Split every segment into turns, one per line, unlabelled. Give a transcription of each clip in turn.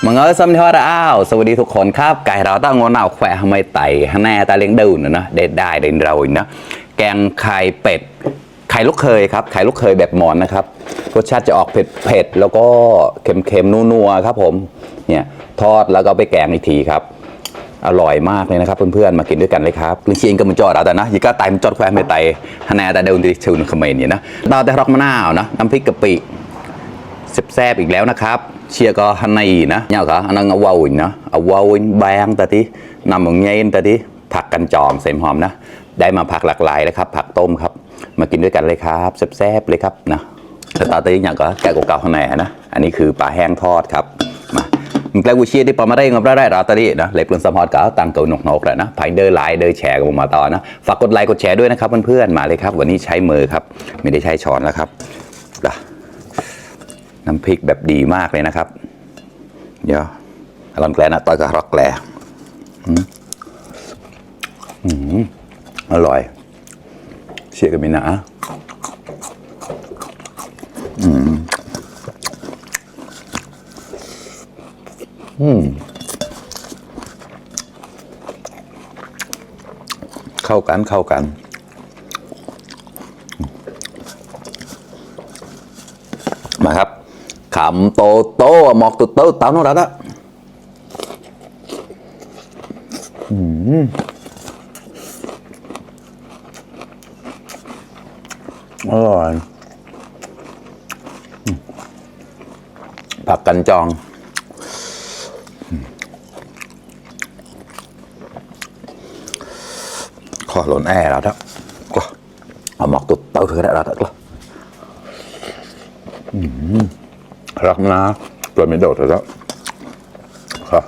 มึงเอ้ยสมทอดอ้าวสวัสดีทุกคนครับไก่เราต้องงอนเอาแขวะทำไมไต่แน่ตาเลี้ยงดูนะเด็ดได้เด่นเราเนาะแกงไข่เป็ดไข่ลูกเคยครับไข่ลูกเคยแบบหมอนนะครับรสชาติจะออกเผ็ดแล้วก็เค็มนัวๆครับผมเนี่ยทอดแล้วก็ไปแกงอีกทีครับอร่อยมากเลยนะครับเพื่อนๆมากินด้วยกันเลยครับกลิ่นเชียงก็มันจอดเอาแต่นะยิ่งก็ไต่มันจอดแขวะไม่ไต่แน่ตาเดินดิชูนขมิ้นเนี่ยนะดาวแต่รอกมะนาวนะน้ำพริกกะปิแซ่บอีกแล้วนะครับเชียร์ก็ฮันนี่นะเนี่ยก็อันนั้นเอาวาวนะเอาวาวแบงแต่ที่นำของเงี้ยแต่ที่ผักกันจองเสมหอมนะได้มาผักหลากหลายเลยครับผักต้มครับมากินด้วยกันเลยครับแซ่บเลยครับนะแต่ตอนนี้อย่างก็แกะเก่าๆข้างในนะอันนี้คือปลาแห้งทอดครับมาแกลกูเชียร์ที่ปอมาได้งับได้เราตอนนี้นะเล็กเปลือกสมอดก็ตังเก่าหนกๆแล้วนะภายเดินไลน์เดินแชร์กันมาต่อนะฝากกดไลค์กดแชร์ด้วยนะครับเพื่อนๆมาเลยครับวันนี้ใช้มือครับไม่ได้ใช้ช้อนแล้วครับน้ำพริกแบบดีมากเลยนะครับเดี๋ยวลองแกลนะต่อยกับรอกแกลอร่อยเชี่ยกันมีหนาเข้ากันมาครับขำโตโตหมอกตุโตเต้าโนรัตอะอร่อยผักกันจองขอหล่นแอร์แล้วก็เอาหมอกตุโตเธอได้แล้วก็รักนะตัวไม่โดดแล้วครับ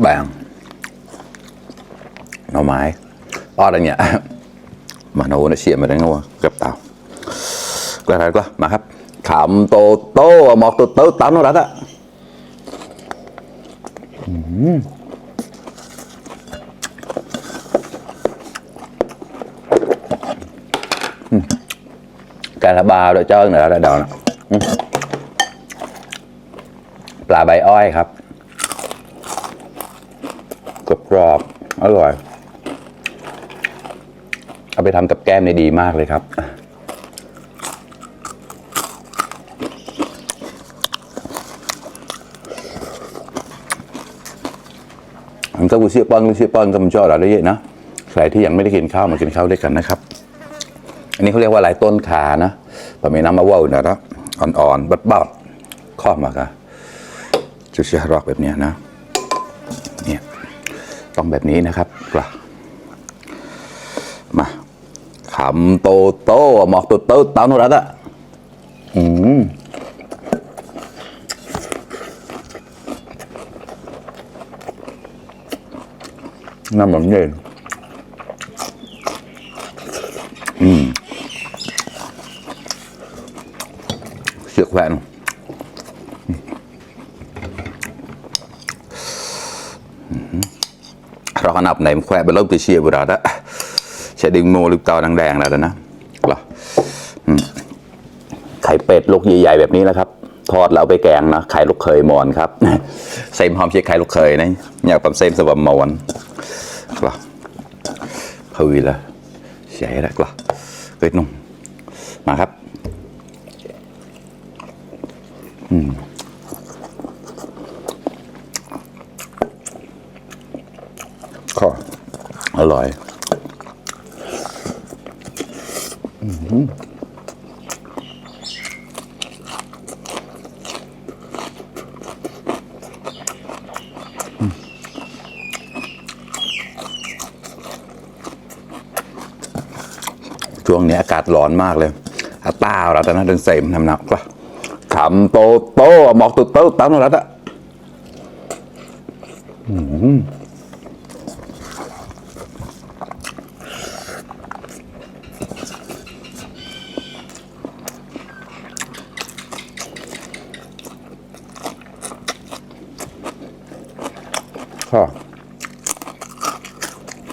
แบ่งหน่อไม้ออดอะไรเงี้ยมาโน้นเชียร์มาได้งัวกับเต่ากระไรก็มาครับขำโตโต้หมอกโตโต้เต่าโนรัตอะการบาโดยเจ้าเหนือระดับปลาใบอ้อยครับกรอบอร่อยเอาไปทำกับแก้มได้ดีมากเลยครับผมจะกูเชียร์ป้อนกำจอเราได้เยอะนะใครที่ยังไม่ได้กินข้าวมากินข้าวด้วยกันนะครับอันนี้เขาเรียกว่าลายต้นขานะผมมีน้ำมะว่าวนะครับอ่อนๆบัดๆข้อมากอะจะเชียร์รอกแบบนี้นะเนี่ยต้องแบบนี้นะครับกระมาขำโตโต้หมอกโตโต้เต้าโนรัตอะน้ำมันเย็นเชือกแหวนเราขนับไหนแขวะไปเริ่มตีเชียร์บุราดะใช้ดึงโมลูกเตาแดงๆแล้วนะไข่เป็ดลูกใหญ่ๆแบบนี้นะครับทอดแล้วไปแกงนะไข่ลูกเคยมอนครับเซมหอมเชียไข่ลูกเคยนะอยากปั๊มเซมสวัสดิ์มอนครับพวีละใช่แล้วครับเกิดนุ่มมาครับก็อร่อยช่วงนี้อากาศร้อนมากเลยอาต้าเราแต่นั้นเดินเสมทำหนักก็ขำโตโต้หมอกตุโต้เต้าโนรัตอะก็